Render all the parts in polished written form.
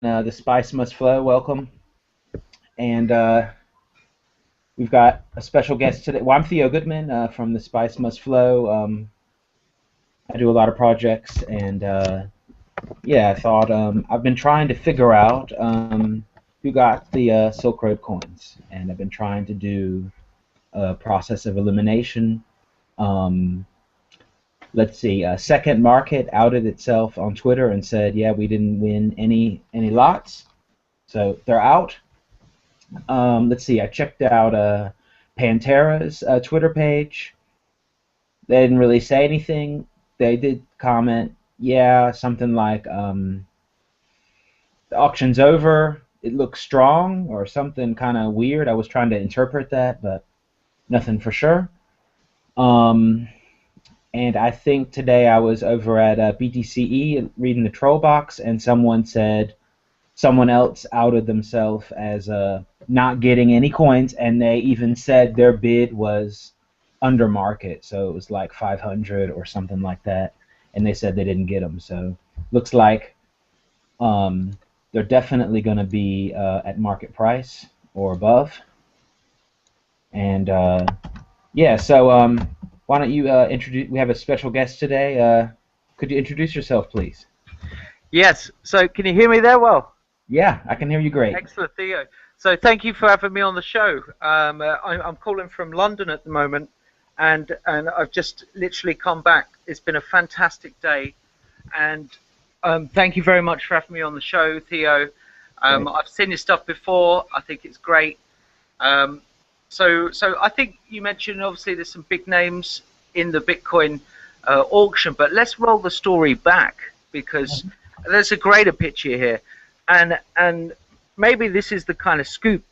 The Spice Must Flow. Welcome. And we've got a special guest today. Well, I'm Theo Goodman from The Spice Must Flow. I do a lot of projects, and yeah, I thought I've been trying to figure out who got the Silk Road coins, and I've been trying to do a process of elimination. Um, let's see. Second Market outed itself on Twitter and said, "Yeah, we didn't win any lots, so they're out." Let's see. I checked out Pantera's Twitter page. They didn't really say anything. They did comment, yeah, something like the auction's over. It looks strong, or something kind of weird. I was trying to interpret that, but nothing for sure. Um, and I think today I was over at BTCE reading the troll box, and someone said someone else outed themselves as not getting any coins, and they even said their bid was under market, so it was like 500 or something like that, and they said they didn't get them. So looks like um, they're definitely going to be at market price or above. And yeah, so why don't you introduce? We have a special guest today. Could you introduce yourself, please? Yes. So can you hear me there well? Yeah, I can hear you great. Excellent, Theo. So thank you for having me on the show. I'm calling from London at the moment, and I've just literally come back. It's been a fantastic day, and thank you very much for having me on the show, Theo. I've seen your stuff before. I think it's great. So I think you mentioned obviously there's some big names in the Bitcoin auction, but let's roll the story back because there's a greater picture here, and maybe this is the kind of scoop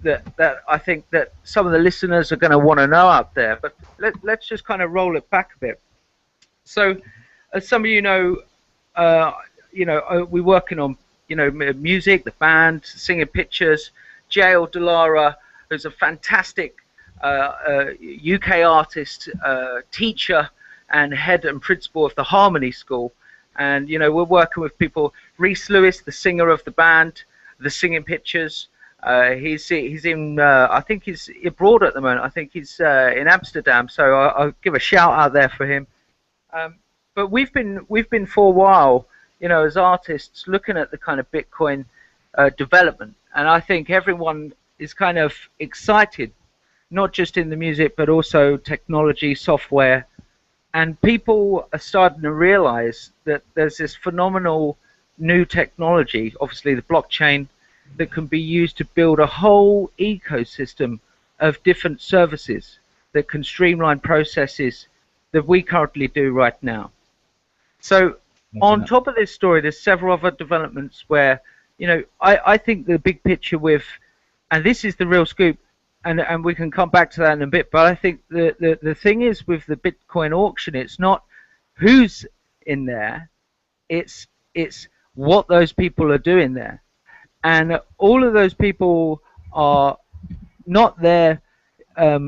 that I think that some of the listeners are going to want to know out there. But let's just kind of roll it back a bit. So, as some of we're working on music, the band, singing pictures. Jael Delara, who's a fantastic UK artist, teacher, and head and principal of the Harmony School. And we're working with people. Reese Lewis, the singer of the band, the singing pictures. He's in I think he's abroad at the moment. I think he's in Amsterdam. So I'll give a shout out there for him. But we've been for a while, as artists, looking at the kind of Bitcoin development, and I think everyone is kind of excited, not just in the music but also technology, software. And people are starting to realize that there's this phenomenal new technology, obviously the blockchain, that can be used to build a whole ecosystem of different services that can streamline processes that we currently do right now. So on top of this story, there's several other developments where, I think the big picture with, and this is the real scoop, and we can come back to that in a bit, but I think the thing is with the Bitcoin auction, it's not who's in there, it's what those people are doing there. And all of those people are not there, there's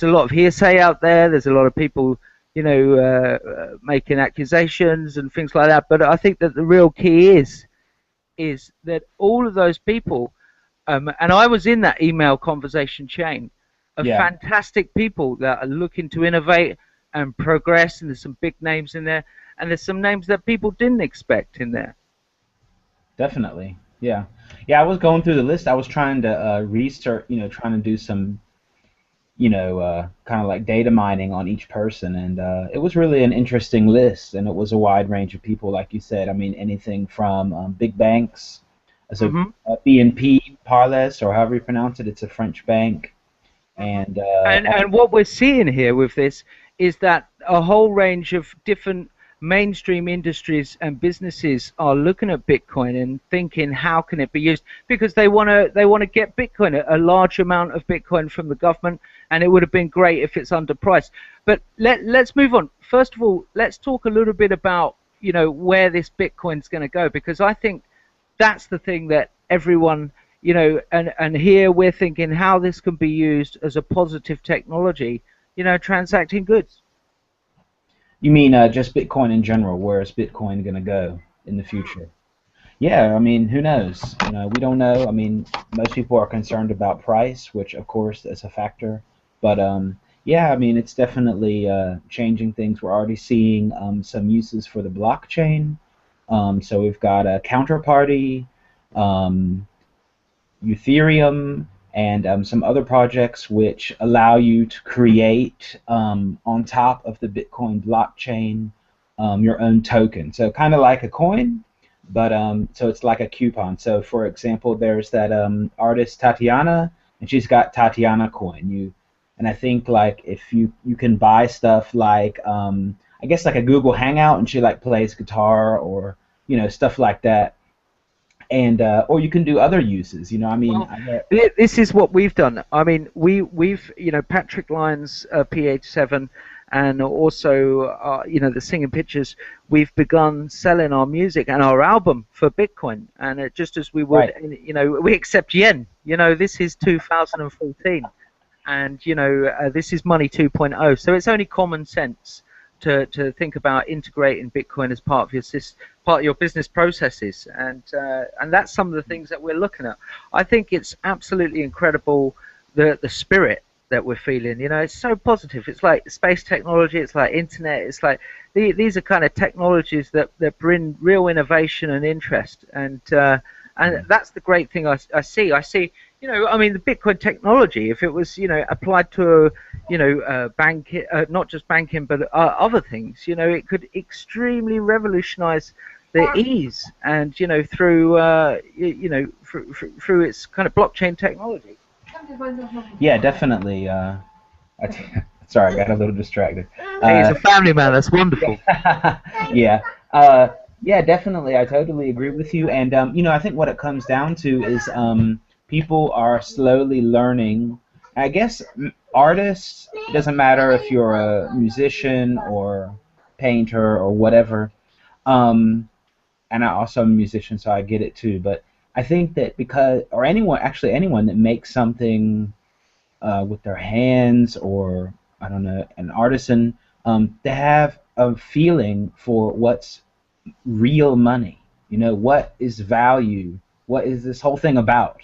a lot of hearsay out there, there's a lot of people, making accusations and things like that, but I think that the real key is that all of those people, and I was in that email conversation chain of fantastic people that are looking to innovate and progress, and there's some big names in there, and there's some names that people didn't expect in there. Definitely, yeah. I was going through the list. I was trying to research, trying to do some, kind of like data mining on each person, and it was really an interesting list, and it was a wide range of people, like you said. I mean, anything from big banks, so BNP Paribas, or however you pronounce it. It's a French bank, and what we're seeing here with this is that a whole range of different mainstream industries and businesses are looking at Bitcoin and thinking, how can it be used? Because they want to get Bitcoin, a large amount of Bitcoin from the government, and it would have been great if it's underpriced. But let's move on. First of all, let's talk a little bit about where this Bitcoin's going to go, because I think that's the thing that everyone, and here we're thinking how this can be used as a positive technology, transacting goods. You mean just Bitcoin in general? Where is Bitcoin going to go in the future? Yeah, I mean, who knows? We don't know. I mean, most people are concerned about price, which of course is a factor. But yeah, I mean, it's definitely changing things. We're already seeing some uses for the blockchain. So we've got a counterparty, um, Ethereum, and some other projects which allow you to create on top of the Bitcoin blockchain your own token. So kind of like a coin, but so it's like a coupon. So for example, there's that artist Tatiana, and she's got Tatiana coin. And I think like if you can buy stuff like I guess like a Google Hangout, and she like plays guitar or stuff like that, and or you can do other uses. I mean, Well, this is what we've done. I mean, we've Patrick Lyons, PH7, and also the Singing Pictures. We've begun selling our music and our album for Bitcoin, and just as we would, right. we accept yen. This is 2014, and this is money 2.0. So it's only common sense to think about integrating Bitcoin as part of your business processes, and that's some of the things that we're looking at. I think it's absolutely incredible the spirit that we're feeling. It's so positive. It's like space technology. It's like internet. It's like these are kind of technologies that bring real innovation and interest, and that's the great thing I see. I see, I mean, the Bitcoin technology, if it was, applied to, bank, not just banking, but other things, it could extremely revolutionize the ease and, through its kind of blockchain technology. Yeah, definitely. Sorry, I got a little distracted. Hey, he's Uh, a family man. That's wonderful. yeah, uh, yeah, definitely. I totally agree with you. And I think what it comes down to is people are slowly learning. I guess artists. It doesn't matter if you're a musician or painter or whatever. Um, and I also am a musician, so I get it too. But I think that because, or anyone, actually anyone that makes something with their hands, or I don't know, an artisan, they have a feeling for what's real money. What is value? What is this whole thing about?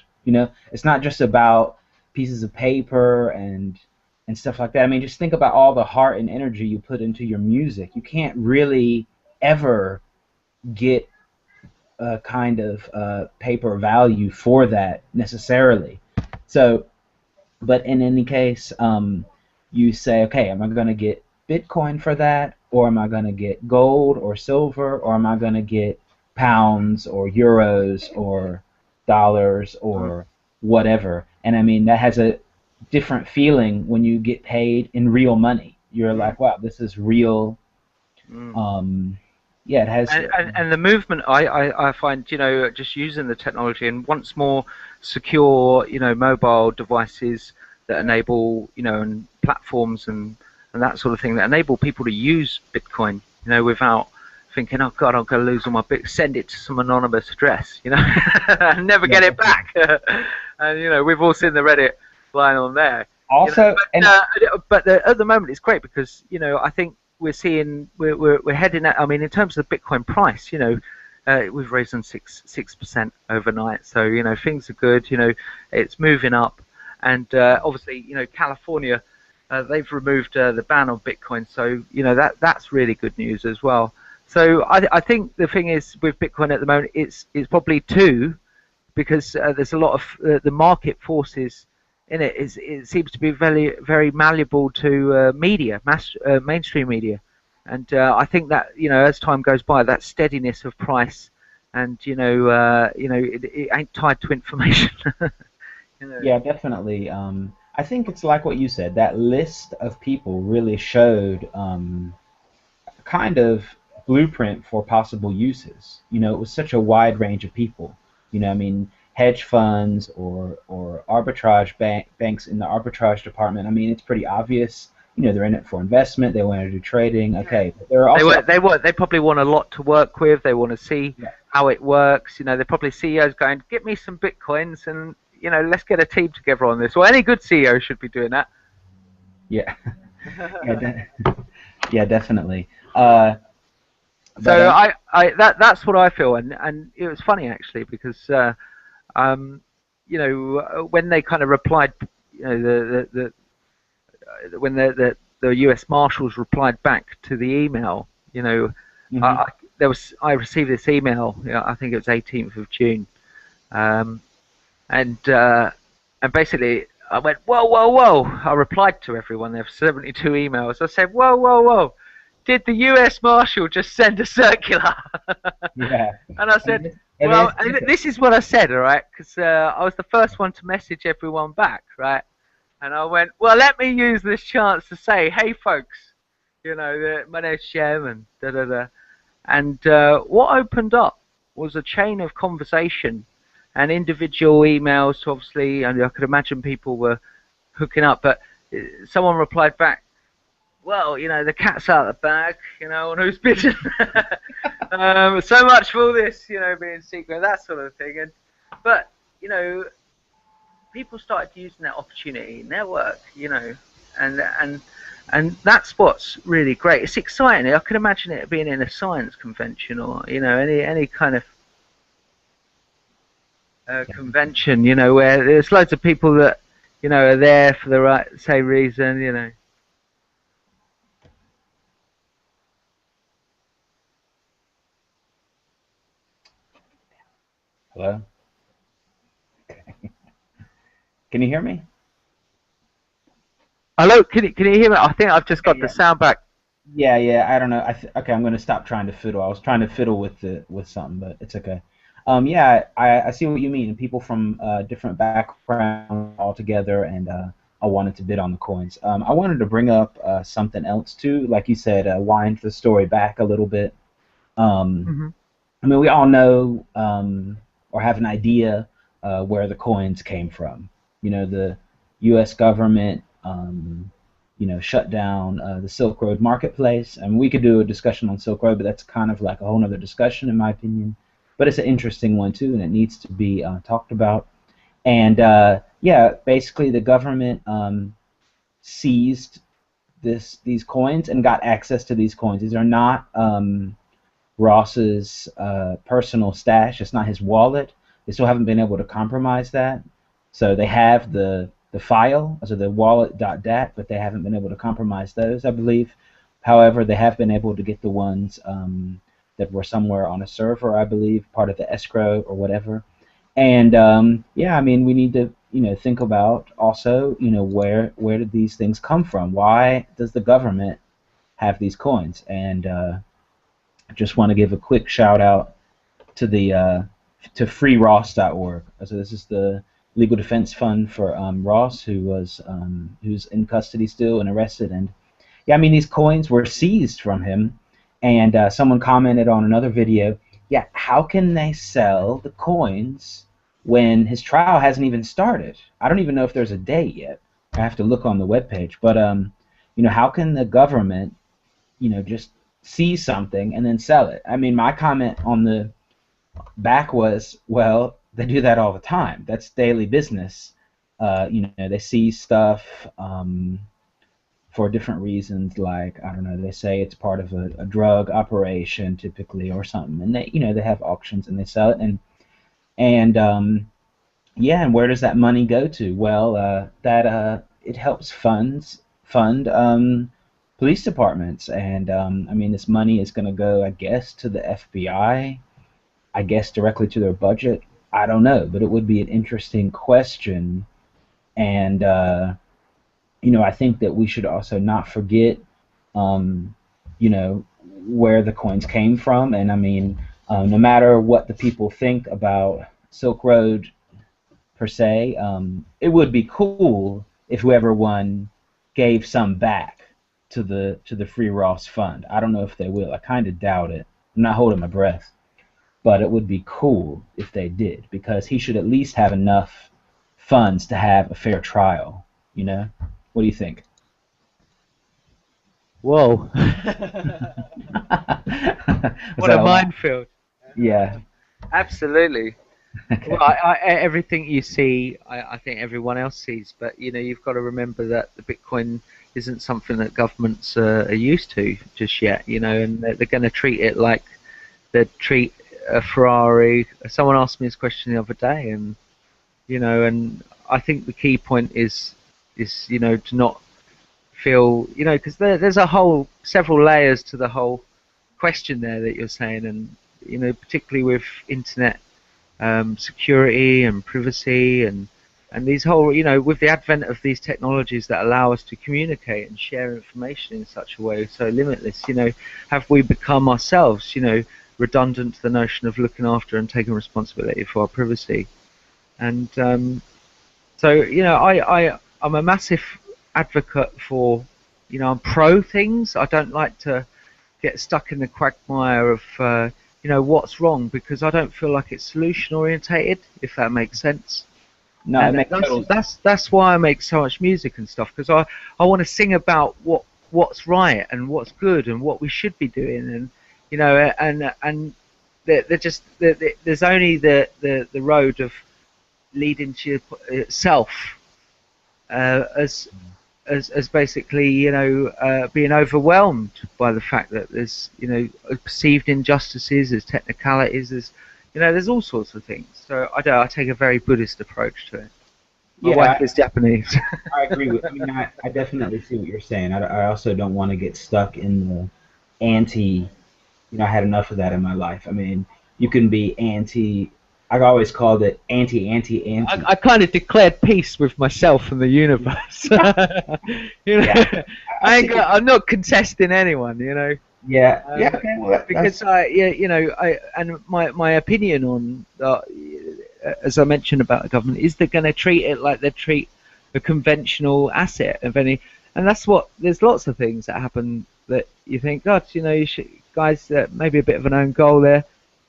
It's not just about pieces of paper and stuff like that. I mean, just think about all the heart and energy you put into your music. You can't really ever get a kind of paper value for that necessarily. So but in any case, you say, okay, am I going to get Bitcoin for that? Or am I going to get gold or silver? Or am I going to get pounds or euros or dollars Mm, or whatever? And I mean, that has a different feeling when you get paid in real money. You're mm, like, wow, this is real. mm. Um, yeah, it has. And the movement, I find, just using the technology and once more secure, mobile devices that enable, and platforms and that sort of thing that enable people to use Bitcoin, without thinking, oh God, I'm going to lose all my Bitcoin, send it to some anonymous address, and never Yeah, get it definitely. back. And, we've all seen the Reddit line on there. Also, and But at the moment it's great because I think we're seeing we're heading at. I mean, in terms of the Bitcoin price, we've risen 6% overnight, so things are good. It's moving up, and obviously California, they've removed the ban on Bitcoin, so that's really good news as well. So I think the thing is with Bitcoin at the moment, it's probably two because there's a lot of the market forces in it. It seems to be very very malleable to mainstream media, and I think that as time goes by, that steadiness of price, and it ain't tied to information. you know. yeah, definitely. I think it's like what you said. That list of people really showed kind of blueprint for possible uses. It was such a wide range of people. I mean, hedge funds or arbitrage banks in the arbitrage department. I mean, it's pretty obvious. They're in it for investment. They want to do trading. Okay, but there are also They probably want a lot to work with. They want to see yeah, how it works. They're probably CEOs going, get me some bitcoins and let's get a team together on this. Well, any good CEO should be doing that. yeah, yeah, Yeah, definitely. Uh, but So that's what I feel, and it was funny actually because um, when they kind of replied, when the U.S. Marshals replied back to the email, I, hmm I I received this email. I think it was 18th of June, um, and and basically I went whoa whoa whoa. I replied to everyone. There were 72 emails. I said whoa whoa whoa. Did the U.S. Marshal just send a circular? yeah, And I and said, it well, is and different. this is what I said, all right, because I was the first one to message everyone back, right? And I went, well, let me use this chance to say, hey, folks, my name's Shem and da da da. And what opened up was a chain of conversation and individual emails. To obviously, and I could imagine people were hooking up, but someone replied back, well, the cat's out of the bag, on who's bitten. So much for all this, being secret, that sort of thing. But, you know, people started using that opportunity in their work, and and and that's what's really great. It's exciting. I can imagine it being in a science convention or any kind of convention, where there's loads of people that are there for the right same reason. Hello, can you hear me? Hello, can you hear me? I think I've just Okay, got the yeah. sound back. Yeah. I don't know. Okay, I'm gonna stop trying to fiddle. I was trying to fiddle with something, but it's okay. Yeah, I see what you mean. People from different backgrounds all together, and I wanted to bid on the coins. I wanted to bring up something else too, like you said, wind the story back a little bit. Um, Hmm. I mean, we all know or have an idea where the coins came from. The U.S. government, shut down the Silk Road marketplace. And we could do a discussion on Silk Road, but that's kind of like a whole other discussion, in my opinion. But it's an interesting one too, and it needs to be talked about. And yeah, basically, the government seized these coins and got access to these coins. These are not Ross's personal stash. It's not his wallet. They still haven't been able to compromise that. So they have the file, so the wallet.dat, but they haven't been able to compromise those, I believe. However, they have been able to get the ones that were somewhere on a server, I believe, part of the escrow or whatever. And yeah, I mean, we need to think about also where did these things come from? Why does the government have these coins? And I just want to give a quick shout out to the to freeross.org. So this is the legal defense fund for Ross, who's in custody still and arrested. And yeah, I mean these coins were seized from him, and someone commented on another video. Yeah, how can they sell the coins when his trial hasn't even started? I don't even know if there's a date yet. I have to look on the webpage. But how can the government just see something and then sell it? I mean, my comment on the back was, well, they do that all the time. That's daily business. They see stuff for different reasons, like I don't know, they say it's part of a drug operation typically or something, and they have auctions and they sell it, and yeah, and where does that money go to? Well, that it helps fund police departments, and I mean, this money is going to go, I guess, to the FBI, I guess directly to their budget. I don't know, but it would be an interesting question, and I think that we should also not forget, um, you know, where the coins came from, and I mean, no matter what the people think about Silk Road per se. It would be cool if whoever won gave some back to the Free Ross Fund. I don't know if they will. I kind of doubt it. I'm not holding my breath, but it would be cool if they did because he should at least have enough funds to have a fair trial. You know, what do you think? Whoa. Was What that a a lot? minefield. Yeah. Absolutely. Well, Okay. everything you see, I think everyone else sees. But you've got to remember that the Bitcoin isn't something that governments are used to just yet, and they're going to treat it like they'd treat a Ferrari. Someone asked me this question the other day, and I think the key point is to not feel, because there's a whole several layers to the whole question there that you're saying, and particularly with internet security and privacy and these whole, with the advent of these technologies that allow us to communicate and share information in such a way so limitless, have we become ourselves, redundant to the notion of looking after and taking responsibility for our privacy? And so, I'm a massive advocate for, I'm pro things. I don't like to get stuck in the quagmire of, what's wrong, because I don't feel like it's solution orientated, if that makes sense. No, it And makes total sense. that's why I make so much music and stuff, because I want to sing about what's right and what's good and what we should be doing, and and there's only the road of leading to self, as basically, being overwhelmed by the fact that there's, perceived injustices, there's technicalities, there's all sorts of things. So I take a very Buddhist approach to it. My Yeah, wife is Japanese. I agree with. I mean, I definitely see what you're saying. I also don't want to get stuck in the anti. I had enough of that in my life. I mean, you can be anti. I always called it anti, anti, anti. I kind of declared peace with myself and the universe. Yeah, I see. I'm not contesting anyone, Yeah, yeah. Okay, well, because that's and my opinion on, as I mentioned about the government, is they're going to treat it like they treat a conventional asset of any, and that's what. There's lots of things that happen that you think, God, you should, guys, maybe a bit of an own goal there,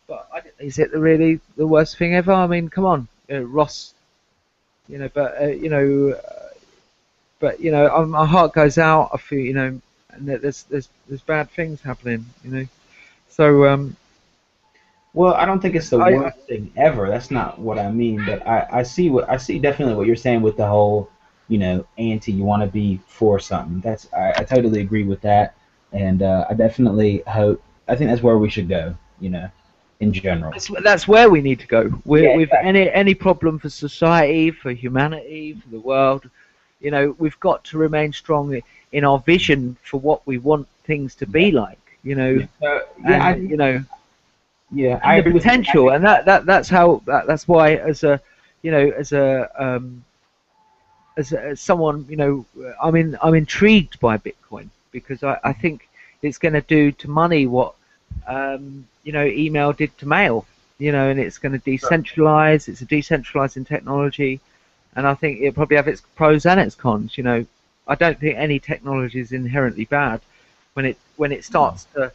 but is it really the worst thing ever? I mean, come on, Ross, but my heart goes out. I feel, and that there's bad things happening, So well. I don't think it's the I worst thing ever. That's not what I mean. But I see definitely what you're saying with the whole, anti. You want to be for something. I totally agree with that, and I definitely hope. I think that's where we should go. In general. that's where we need to go. Yeah, With exactly. any problem for society, for humanity, for the world, we've got to remain strong in our vision for what we want things to Yeah. be like, Yeah. Yeah. and Yeah. and I the agree with you. potential, and that's why, as a as someone, I'm intrigued by Bitcoin, because I think it's going to do to money what email did to mail, and it's going to decentralize. It's a decentralizing technology, and I think it'll probably have its pros and its cons. I don't think any technology is inherently bad when it No. starts to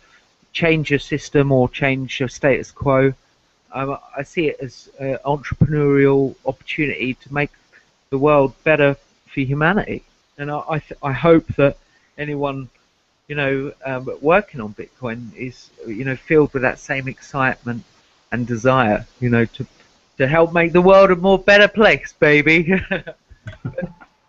change your system or change your status quo. I see it as an entrepreneurial opportunity to make the world better for humanity, and I hope that anyone working on Bitcoin is filled with that same excitement and desire, to help make the world a more better place, baby.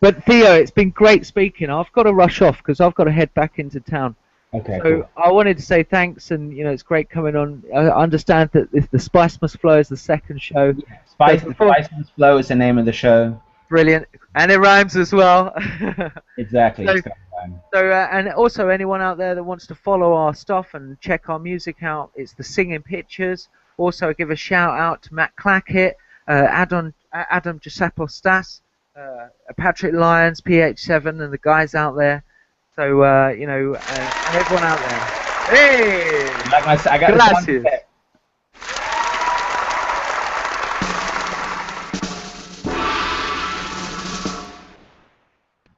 But Theo, it's been great speaking. I've got to rush off because I've got to head back into town. Okay. So Cool. I wanted to say thanks, and it's great coming on. I understand that the Spice Must Flow is the second show. Yeah. So The before, Spice and Flow is the name of the show. brilliant, and it rhymes as well. Exactly. So It's got time. and also anyone out there that wants to follow our stuff and check our music out, it's the Singing Pictures. Also, give a shout out to Matt Clackett, Adam Giuseppe Stas, Patrick Lyons, PH7, and the guys out there. So and everyone out there. Hey, I got the sound gracias. effect.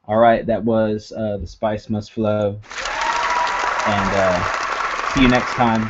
All right. That was the Spice Must Flow, and see you next time.